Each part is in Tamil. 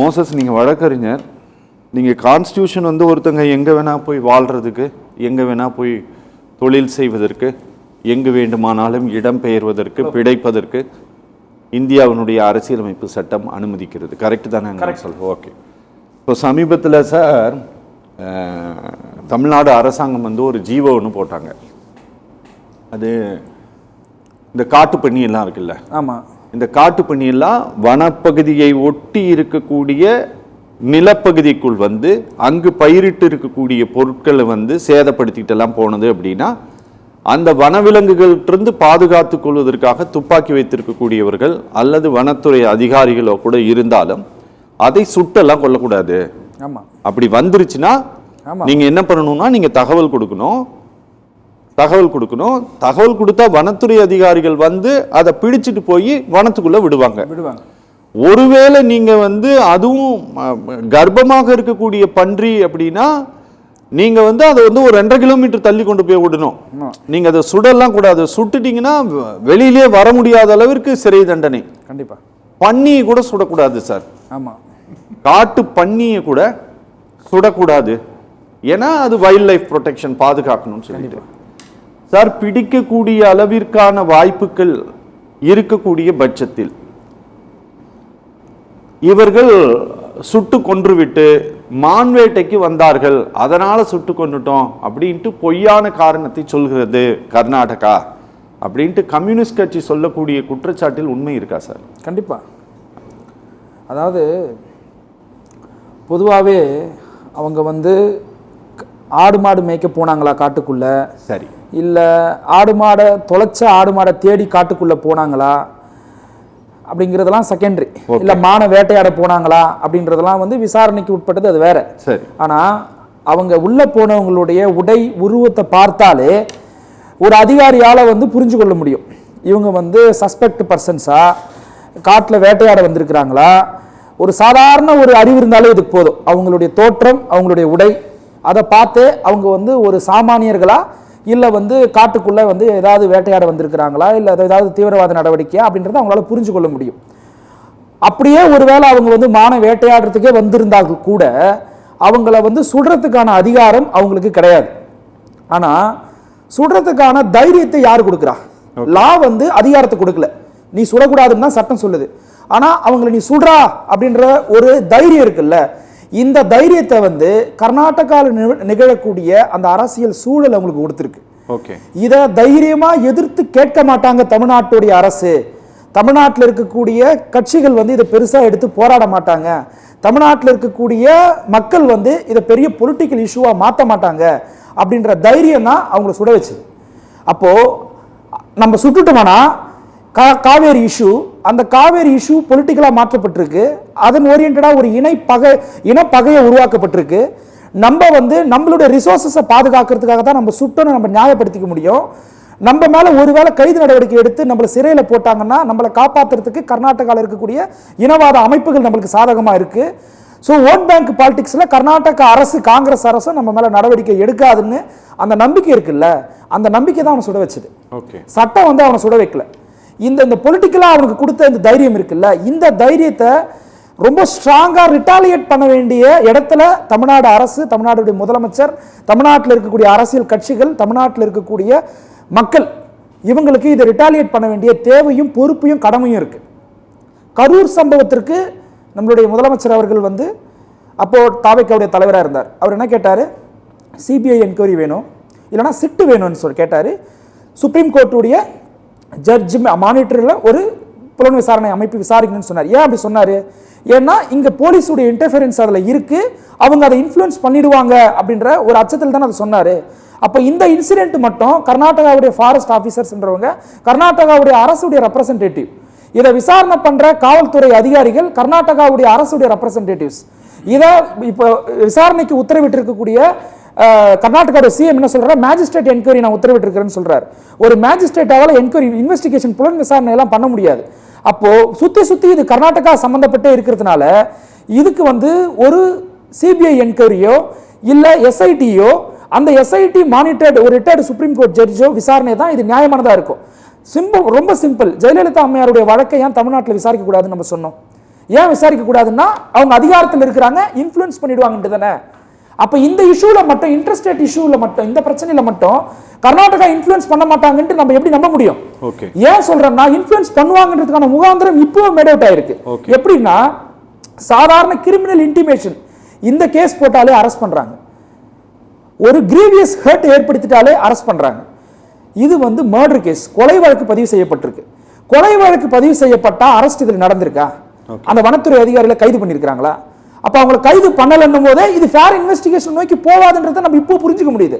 மோசஸ், நீங்கள் வழக்கறிஞர், நீங்கள் கான்ஸ்டியூஷன் வந்து ஒருத்தங்க எங்கே வேணால் போய் வாழ்கிறதுக்கு, எங்கே வேணால் போய் தொழில் செய்வதற்கு, எங்கு வேண்டுமானாலும் இடம்பெயர்வதற்கு, பிழைப்பதற்கு இந்தியாவினுடைய அரசியலமைப்பு சட்டம் அனுமதிக்கிறது. கரெக்டு தானே சொல்லுவோம்? ஓகே. இப்போ சமீபத்தில் சார் தமிழ்நாடு அரசாங்கம் வந்து ஒரு ஜீவோ ஒன்று போட்டாங்க. அது இந்த காட்டு பண்ணி எல்லாம் இருக்குல்ல, ஆமாம், இந்த காட்டு பண்ணி எல்லாம் வனப்பகுதியை ஒட்டி இருக்கக்கூடிய நிலப்பகுதிக்குள் வந்து அங்கு பயிரிட்டு இருக்கக்கூடிய பொருட்களை வந்து சேதப்படுத்திட்டு எல்லாம் போனது அப்படின்னா அந்த வனவிலங்குகளிலிருந்து பாதுகாத்துக் கொள்வதற்காக துப்பாக்கி வைத்திருக்கக்கூடியவர்கள் அல்லது வனத்துறை அதிகாரிகளோ கூட இருந்தாலும் அதை சுட்டெல்லாம் கொல்லக்கூடாது. அப்படி வந்துருச்சுன்னா நீங்க என்ன பண்ணணும்னா நீங்க தகவல் கொடுக்கணும். தகவல் கொடுத்தா வனத்துறை அதிகாரிகள் வந்து அதை பிடிச்சிட்டு போய் வனத்துக்குள்ள விடுவாங்க. ஒருவேளை நீங்க வந்து அதுவும் கர்ப்பமாக இருக்கக்கூடிய பன்றி அப்படின்னா நீங்க வந்து அதை வந்து ஒரு 2.5 கிலோமீட்டர் தள்ளி கொண்டு போய் விடணும். நீங்க அதை சுடலாம் கூடாது. சுட்டுட்டீங்கன்னா வெளியிலே வர முடியாத அளவிற்கு சிறை தண்டனை. கண்டிப்பா. பன்னியை கூட சுடக்கூடாது சார். ஆமா, காட்டு பன்னியை கூட சுடக்கூடாது. ஏன்னா அது வைல்ட் லைஃப் ப்ரொடெக்ஷன், பாதுகாக்கணும்னு சொல்லிட்டு சார். பிடிக்கக்கூடிய அளவிற்கான வாய்ப்புகள் இருக்கக்கூடிய பட்சத்தில் இவர்கள் சுட்டு கொன்றுவிட்டு மான்வேட்டைக்கு வந்தார்கள், அதனால சுட்டு கொண்டுட்டோம் அப்படின்ட்டு பொய்யான காரணத்தை சொல்கிறது கர்நாடகா அப்படின்ட்டு கம்யூனிஸ்ட் கட்சி சொல்லக்கூடிய குற்றச்சாட்டில் உண்மை இருக்கா சார்? கண்டிப்பா. அதாவது பொதுவாகவே அவங்க வந்து ஆடு மாடு மேய்க்க போனாங்களா காட்டுக்குள்ள, சரி, இல்லை ஆடு மாடை தொலைச்ச ஆடு மாடை தேடி காட்டுக்குள்ள போனாங்களா அப்படிங்கிறதெல்லாம் செகண்டரி. இல்லை மான வேட்டையாட போனாங்களா அப்படின்றதெல்லாம் வந்து விசாரணைக்கு உட்பட்டது, அது வேற. சரி. ஆனால் அவங்க உள்ள போனவங்களுடைய உடை உருவத்தை பார்த்தாலே ஒரு அதிகாரியால் வந்து புரிஞ்சு கொள்ள முடியும். இவங்க வந்து சஸ்பெக்ட் பர்சன்ஸா, காட்டில் வேட்டையாட வந்திருக்கிறாங்களா. ஒரு சாதாரண ஒரு அறிவு இருந்தாலே இதுக்கு போதும். அவங்களுடைய தோற்றம், அவங்களுடைய உடை, அதை பார்த்து அவங்க வந்து ஒரு சாமானியர்களா இல்லை வந்து காட்டுக்குள்ளே வந்து ஏதாவது வேட்டையாட வந்திருக்கிறாங்களா, இல்லை ஏதாவது தீவிரவாத நடவடிக்கையா அப்படின்றத அவங்களால புரிஞ்சு கொள்ள முடியும். அப்படியே ஒருவேளை அவங்க வந்து மான வேட்டையாடுறதுக்கே வந்திருந்தார்கள் கூட அவங்கள வந்து சுடுறதுக்கான அதிகாரம் அவங்களுக்கு கிடையாது. ஆனால் சுடுறதுக்கான தைரியத்தை யார் கொடுக்குறா? லா வந்து அதிகாரத்தை கொடுக்கல. நீ சுடக்கூடாதுன்னு தான் சட்டம் சொல்லுது. ஆனால் அவங்களை நீ சுடுறா அப்படின்ற ஒரு தைரியம் இருக்குல்ல, இந்த தைரியத்தை வந்து கர்நாடகாவில் நிகழக்கூடிய அந்த அரசியல் சூழல் அவங்களுக்கு கொடுத்துருக்கு. இதை தைரியமா எதிர்த்து கேட்க மாட்டாங்க தமிழ்நாட்டுடைய அரசு. தமிழ்நாட்டில் இருக்கக்கூடிய கட்சிகள் வந்து இதை பெருசா எடுத்து போராட மாட்டாங்க. தமிழ்நாட்டில் இருக்கக்கூடிய மக்கள் வந்து இதை பெரிய பொலிட்டிக்கல் இஷ்யூவா மாற்ற மாட்டாங்க அப்படின்ற தைரியம் தான் அவங்களை சுட வச்சுது. அப்போ நம்ம சுட்டுட்டோம்னா காவேரி இஷ்யூ, அந்த காவேரி இஷ்யூ பொலிட்டிக்கலா மாற்றப்பட்டிருக்கு. அதன் ஓரியன்டா ஒரு இனப்பகையை உருவாக்கப்பட்டிருக்கு. நம்ம வந்து நம்மளுடைய ரிசோர்ஸஸை பாதுகாக்கிறதுக்காக தான் நம்ம சுட்டோன்னு நம்ம நியாயப்படுத்திக்க முடியும். நம்ம மேல ஒருவேளை கைது நடவடிக்கை எடுத்து நம்மளை சிறையில போட்டாங்கன்னா நம்மளை காப்பாற்றுறதுக்கு கர்நாடகாவில் இருக்கக்கூடிய இனவாத அமைப்புகள் நம்மளுக்கு சாதகமா இருக்கு. ஸோ ஓட் பேங்க் பாலிடிக்ஸ்ல கர்நாடக அரசு, காங்கிரஸ் அரசும் நம்ம மேல நடவடிக்கை எடுக்காதுன்னு அந்த நம்பிக்கை இருக்குல்ல, அந்த நம்பிக்கை தான் அவனை சுட வச்சது. சட்டம் வந்து அவனை சுட வைக்கல. இந்த பொலிட்டிக்கலா அவனுக்கு கொடுத்த இந்த தைரியம் இருக்குல்ல, இந்த தைரியத்தை ரொம்ப ஸ்ட்ராங்கா ரிட்டாலியேட் பண்ண வேண்டிய இடத்துல தமிழ்நாடு அரசு, தமிழ்நாடுடைய முதலமைச்சர், தமிழ்நாட்டில் இருக்கக்கூடிய அரசியல் கட்சிகள், தமிழ்நாட்டில் இருக்கக்கூடிய மக்கள், இவங்களுக்கு இதை ரிட்டாலியேட் பண்ண வேண்டிய தேவையும் பொறுப்பையும் கடமையும் இருக்கு. கரூர் சம்பவத்திற்கு நம்மளுடைய முதலமைச்சர் அவர்கள் வந்து அப்போ தாவேக்காவுடைய தலைவராக இருந்தார். அவர் என்ன கேட்டாரு? சிபிஐ என்கொயரி வேணும், இல்லைன்னா சிட்டு வேணும்னு சொல்லி கேட்டாரு. சுப்ரீம் கோர்ட்டுடைய ஜட்ஜ் மானிட்டரில் ஒரு புலன் விசாரணை அமைப்பு விசாரிக்கணும்னு சொன்னார். ஏன் அப்படி சொன்னார்? ஏன்னா இங்கே போலீஸுடைய இன்டர்ஃபரன்ஸ் அதில் இருக்கு, அவங்க அதை இன்ஃப்ளூயன்ஸ் பண்ணிடுவாங்க அப்படின்ற ஒரு அச்சத்தில் தானே அதை சொன்னார். அப்போ இந்த இன்சிடென்ட் மட்டும் கர்நாடகாவுடைய ஃபாரஸ்ட் ஆஃபீஸர்ஸ்ன்றவங்க, கர்நாடகாவுடைய அரசுடைய ரெப்ரசன்டேட்டிவ், இதை விசாரணை பண்ற காவல்துறை அதிகாரிகள் கர்நாடகாவுடைய அரசுடைய ரெப்ரசன்டேட்டிவ்ஸ், இதை இப்போ விசாரணைக்கு உத்தரவிட்டு இருக்கக்கூடிய கர்நாடகாவோட சிஎம் என்ன சொல்றாரு? மேஜிஸ்ட்ரேட் என்கொயரி நான் உத்தரவிட்டு இருக்கிறேன்னு சொல்றாரு. ஒரு மேஜிஸ்ட்ரேட்டால என்கொயரி, இன்வெஸ்டிகேஷன், புலன் விசாரணை எல்லாம் பண்ண முடியாது. அப்போ சுத்தி இது கர்நாடகா சம்பந்தப்பட்டே இருக்கிறதுனால இதுக்கு வந்து ஒரு சிபிஐ என்கொயரியோ இல்ல எஸ்ஐடியோ, அந்த எஸ்ஐடி மானிட்டர்ட் ஒரு ரிட்டையர்டு சுப்ரீம் கோர்ட் ஜட்ஜோ விசாரணை தான் இது நியாயமானதா இருக்கும். ரொம்ப சிம்பிள். ஜெயலலிதா அம்மையாருடைய வழக்கை ஏன் தமிழ்நாட்டில் விசாரிக்க கூடாதுன்னு நம்ம சொன்னோம்? ஏன் விசாரிக்க கூடாதுன்னா அவங்க அதிகாரத்தில் இருக்கிறாங்க, இன்ஃப்ளூயன்ஸ் பண்ணிடுவாங்கன்ட்டு தானே. அப்ப இந்த இஷ்யூல மட்டும், இன்டர்ஸ்டேட் இஷ்யூல மட்டும், இந்த பிரச்சனையில மட்டும் கர்நாடகா இன்ஃப்ளூயன்ஸ் பண்ண மாட்டாங்கன்ட்டு நம்ம எப்படி நம்ப முடியும்? ஏன் சொல்றேன்னா இன்ஃப்ளூயன்ஸ் பண்ணுவாங்கன்றதுக்கான முகாந்திரம் இப்போ மேட் அவுட் ஆயிருக்கு. எப்படின்னா சாதாரண கிரிமினல் இன்டிமேஷன் இந்த கேஸ் போட்டாலே அரெஸ்ட் பண்றாங்க, ஒரு கிரீவியஸ் ஹர்ட் ஏற்படுத்திட்டாலே அரெஸ்ட் பண்றாங்க. இது வந்து மர்டர் கேஸ், கொலை வழக்கு பதிவு செய்யப்பட்டிருக்கு. கொலை வழக்கு பதிவு செய்யப்பட்டா அரெஸ்ட் இதில் நடந்திருக்கா? அந்த வனத்துறை அதிகாரிகளை கைது பண்ணிருக்காங்களா? அப்ப அவங்களை கைது பண்ணலன்னும் போதே இது ஃபேர் இன்வெஸ்டிகேஷன் நோக்கி போவாதுன்றதை நம்ம இப்போ புரிஞ்சுக்க முடியுது.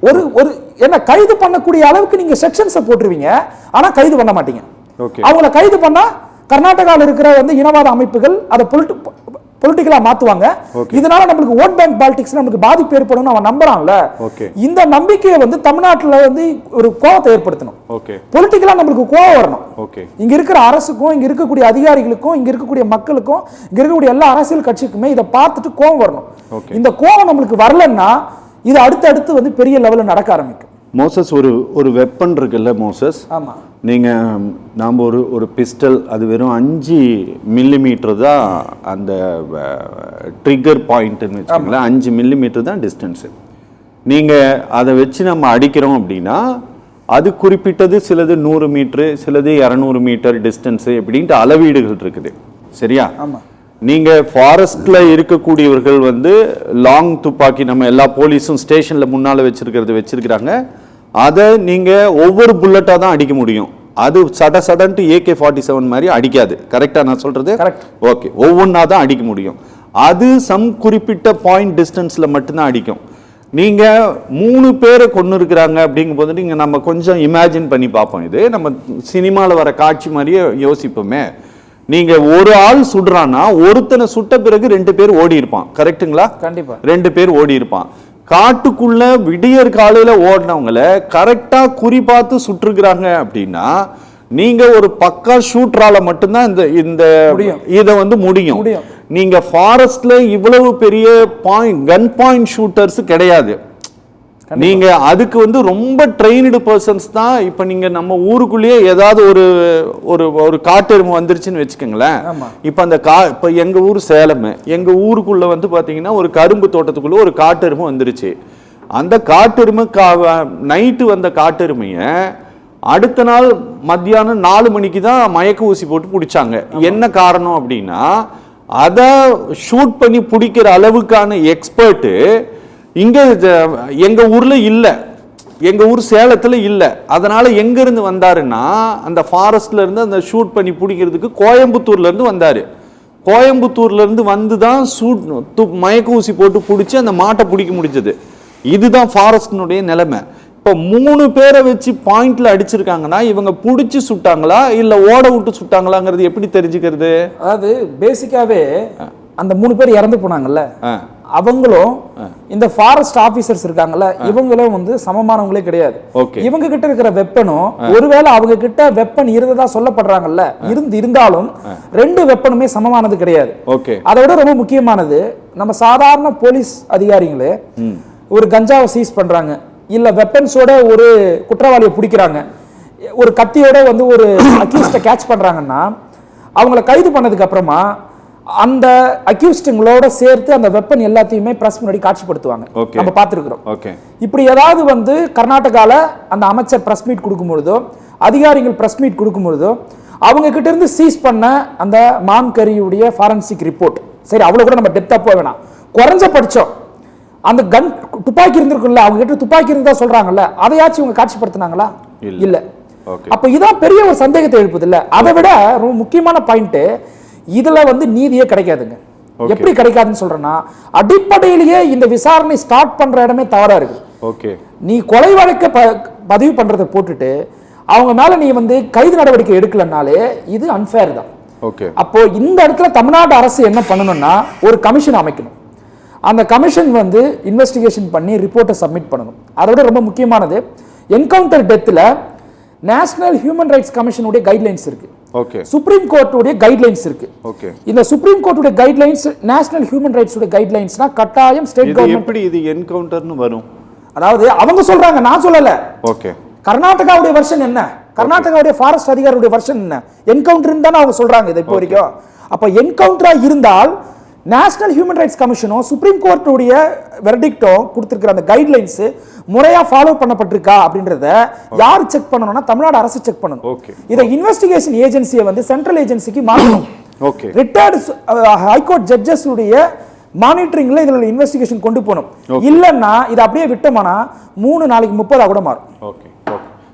ஒரு என்ன கைது பண்ணக்கூடிய அளவுக்கு நீங்க செக்ஷன்ஸை போட்டுருவீங்க, ஆனா கைது பண்ண மாட்டீங்க. அவங்கள கைது பண்ணா கர்நாடகாவில் இருக்கிற வந்து இனவாத அமைப்புகள் அதை பொலிட்டிக்கலா மாத்துவாங்க. இதனால நம்மளுக்கு ஓட் பேங்க் பாலிடிக்ஸ் நமக்கு பாதிப்பு ஏற்படும் அவன் நம்பறான்ல. இந்த நம்பிக்கையை வந்து தமிழ்நாட்டுல வந்து ஒரு கோவத்தை ஏற்படுத்தணும். பொலிட்டிக்கலா நம்மளுக்கு கோவம் வரணும். இங்க இருக்கிற அரசுக்கும், இங்க இருக்கக்கூடிய அதிகாரிகளுக்கும், இங்க இருக்கக்கூடிய மக்களுக்கும், இங்க இருக்கக்கூடிய எல்லா அரசியல் கட்சிக்குமே இதை பார்த்துட்டு கோவம் வரணும். இந்த கோவம் நம்மளுக்கு வரலன்னா இது அடுத்தடுத்து வந்து பெரிய லெவல்ல நடக்க ஆரம்பிக்கும். மோசஸ், ஒரு வெப்பன் இருக்குல்ல மோசஸ், ஆமா, நாம் ஒரு பிஸ்டல், அது வெறும் 5 மில்லிமீட்டர் தான் அந்த ட்ரிகர் பாயிண்ட்னு வச்சுக்கோங்களேன். 5 மில்லிமீட்டர் தான் டிஸ்டன்ஸு. நீங்கள் அதை வச்சு நம்ம அடிக்கிறோம் அப்படின்னா அது குறிப்பிட்டது, சிலது 100 மீட்ரு, சிலது 200 மீட்டர் டிஸ்டன்ஸு இப்படின்ட்டு அளவீடுகள் இருக்குது. சரியா? ஆமாம். நீங்கள் ஃபாரஸ்ட்டில் இருக்கக்கூடியவர்கள் வந்து லாங் துப்பாக்கி, நம்ம எல்லா போலீஸும் ஸ்டேஷனில் முன்னால் வச்சுருக்கிறாங்க. அதை நீங்கள் ஒவ்வொரு புல்லட்டாக தான் அடிக்க முடியும். அது சடன்ட்டு AK-47 மாதிரி அடிக்காது. கரெக்டாக நான் சொல்கிறது? ஓகே. ஒவ்வொன்றா தான் அடிக்க முடியும். அது சம் குறிப்பிட்ட பாயிண்ட் டிஸ்டன்ஸில் மட்டும்தான் அடிக்கும். நீங்கள் 3 பேரை கொண்டு இருக்கிறாங்க அப்படிங்கும்போது நீங்கள் நம்ம கொஞ்சம் இமேஜின் பண்ணி பார்ப்போம். இது நம்ம சினிமாவில் வர காட்சி மாதிரியே யோசிப்போமே. நீங்கள் ஒரு ஆள் சுடுறான்னா ஒருத்தனை சுட்ட பிறகு 2 பேர் ஓடி இருப்பான். கரெக்டுங்களா? கண்டிப்பாக 2 பேர் ஓடி இருப்பான். காட்டுக்குள்ள விடியற் காலையில ஓடினவங்களை கரெக்டா குறி பார்த்து சுட்டுருக்குறாங்க அப்படின்னா நீங்க ஒரு பக்கா ஷூட்டரால மட்டும்தான் இந்த இதை வந்து முடியும். நீங்க ஃபாரஸ்ட்ல இவ்வளவு பெரிய கன் பாயிண்ட் ஷூட்டர்ஸ் கிடையாது. நீங்க அதுக்கு வந்து ரொம்ப ட்ரெயின்டு பர்சன்ஸ் தான். இப்ப நீங்க நம்ம ஊருக்குள்ளேயே ஏதாவது ஒரு காட்டெருமை வந்துருச்சுன்னு வச்சுக்கோங்களேன். இப்ப அந்த இப்ப எங்க ஊர் சேலம், எங்க ஊருக்குள்ள வந்து பாத்தீங்கன்னா ஒரு கரும்பு தோட்டத்துக்குள்ள ஒரு காட்டெருமை வந்துருச்சு. அந்த காட்டெருமை நைட்டு வந்த காட்டெருமைய அடுத்த நாள் மத்தியானம் 4 மணிக்கு தான் மயக்க ஊசி போட்டு பிடிச்சாங்க. என்ன காரணம் அப்படின்னா அதை ஷூட் பண்ணி பிடிக்கிற அளவுக்கான எக்ஸ்பர்ட்டு இங்க எங்க ஊர்ல இல்ல, எங்க ஊர் சேலத்துல இல்ல. அதனால எங்க இருந்து வந்தாருன்னா அந்த ஃபாரஸ்ட்ல இருந்து அந்த ஷூட் பண்ணி பிடிக்கிறதுக்கு கோயம்புத்தூர்ல இருந்து வந்தாரு. கோயம்புத்தூர்ல இருந்து வந்துதான் மயக்க ஊசி போட்டு பிடிச்சி அந்த மாட்டை பிடிக்க முடிஞ்சது. இதுதான் ஃபாரஸ்டினுடைய நிலைமை. இப்ப 3 பேரை வச்சு பாயிண்ட்ல அடிச்சிருக்காங்கன்னா இவங்க புடிச்சு சுட்டாங்களா இல்ல ஓட விட்டு சுட்டாங்களாங்கிறது எப்படி தெரிஞ்சுக்கிறது? அதாவது பேசிக்காவே அந்த 3 பேர் இறந்து போனாங்கல்ல, அவங்களும் இந்த ஃபாரஸ்ட் ஆபீசர்ஸ் இருக்காங்கல்ல, இவங்களும் வந்து சமமானவங்களே கிடையாது. இவங்க கிட்ட இருக்கிற வெப்பனும், ஒருவேளை அவங்க கிட்ட வெப்பன் இருந்ததா சொல்லப்படுறாங்கல்ல, இருந்தாலும் 2 வெப்பனுமே சமமானது கிடையாது. அதை விட ரொம்ப முக்கியமானது, நம்ம சாதாரண போலீஸ் அதிகாரிகளே ஒரு கஞ்சாவை சீஸ் பண்றாங்க, இல்ல வெப்பன்ஸோட ஒரு குற்றவாளியை பிடிக்கிறாங்க, ஒரு கத்தியோட வந்து ஒரு அக்யூஸ்ட கேட்ச் பண்றாங்கன்னா அவங்கள கைது பண்ணதுக்கு அப்புறமா அந்த அக்யூஸ்டுங்களோட சேர்த்து அந்த வெப்பன் எல்லாத்தையுமே பிரஸ் முன்னாடி காட்சிப்படுத்துவாங்க. நம்ம பார்த்துருக்கிறோம். இப்படி ஏதாவது வந்து கர்நாடகால அந்த அமைச்சர் பிரஸ் மீட் கொடுக்கும்பொழுதோ, அதிகாரிகள் பிரஸ் மீட் கொடுக்கும்பொழுதோ அவங்க கிட்ட இருந்து சீஸ் பண்ண அந்த மான்கரியுடைய ஃபாரன்சிக் ரிப்போர்ட், சரி அவ்வளவு கூட நம்ம டெப்தா போக வேணாம், குறைஞ்சபட்சம் அந்த கன் துப்பாக்கி இருந்திருக்குல்ல, அவங்க கிட்ட துப்பாக்கி இருந்தா சொல்றாங்கல்ல, அதையாச்சும் இவங்க காட்சிப்படுத்தினாங்களா? இல்ல. அப்ப இதான் பெரிய ஒரு சந்தேகத்தை எழுப்புது இல்ல. அதை விட ரொம்ப முக்கியமான பாயிண்ட், இதுல வந்து நீதியே கிடைக்காதுங்க. எப்படி கிடைக்காதுன்னு சொல்றேன்னா, அடிப்படையிலேயே இந்த விசாரணை ஸ்டார்ட் பண்ற இடமே தவறா இருக்கு. நீ கொலை வழக்க பதிவு பண்றதை போட்டுட்டு அவங்க மேல நீ வந்து கைது நடவடிக்கை எடுக்கலனாலே இது அன்ஃபேர் தான். அப்போ இந்த இடத்துல தமிழ்நாடு அரசு என்ன பண்ணணும்னா ஒரு கமிஷன் அமைக்கணும். அந்த கமிஷன் வந்து இன்வெஸ்டிகேஷன் பண்ணி ரிப்போர்ட்டை சப்மிட் பண்ணணும். அதோட ரொம்ப முக்கியமானது, என்கவுண்டர் டெத்ல நேஷனல் ஹியூமன் ரைட்ஸ் கமிஷனுடைய கைட்லைன்ஸ் இருக்கு, சுப்ரீம் கோர்ட்டுடைய கைட்லைன்ஸ் இருக்கு. இந்த சுப்ரீம் கோர்ட்டுடைய கைட்லைன்ஸ் நேஷனல் ஹியூமன் ரைட்ஸ் உடைய கைட்லைன்ஸ்னா கட்டாயம் ஸ்டேட் கவர்மெண்ட். எப்படி இது என்கவுண்டர்னு வரும்? அதாவது அவங்க சொல்றாங்க, நான் சொல்லல. கர்நாடகாவுடைய வெர்ஷன் என்ன, கர்நாடகாவுடைய ஃபாரஸ்ட் அதிகாரியுடைய வெர்ஷன் என்ன? என்கவுண்டர் தானே அவங்க சொல்றாங்க இது இப்போ வரைக்கும். அப்ப என்கவுண்டரா இருந்தால் நேஷனல் ஹியூமன் ரைட்ஸ் கமிஷனும் சுப்ரீம் கோர்ட்டுடைய வெர்டிக்டும் கொடுத்திருக்கிற அந்த கைட்லைன்ஸ் முறையா ஃபாலோ பண்ணப்பட்டிருக்கா அப்படின்றத யார் செக் பண்ணணும்னா தமிழ்நாடு அரசு செக் பண்ணணும். இதை இன்வெஸ்டிகேஷன் ஏஜென்சியை வந்து சென்ட்ரல் ஏஜென்சிக்கு மாற்றணும். ரிட்டையர்டு ஹைகோர்ட் ஜட்ஜஸ் உடைய மானிட்டரிங்ல இதுல இன்வெஸ்டிகேஷன் கொண்டு போகணும். இல்லன்னா இது அப்படியே விட்டோம்னா 3 நாளைக்கு 30 கூட மாறும்.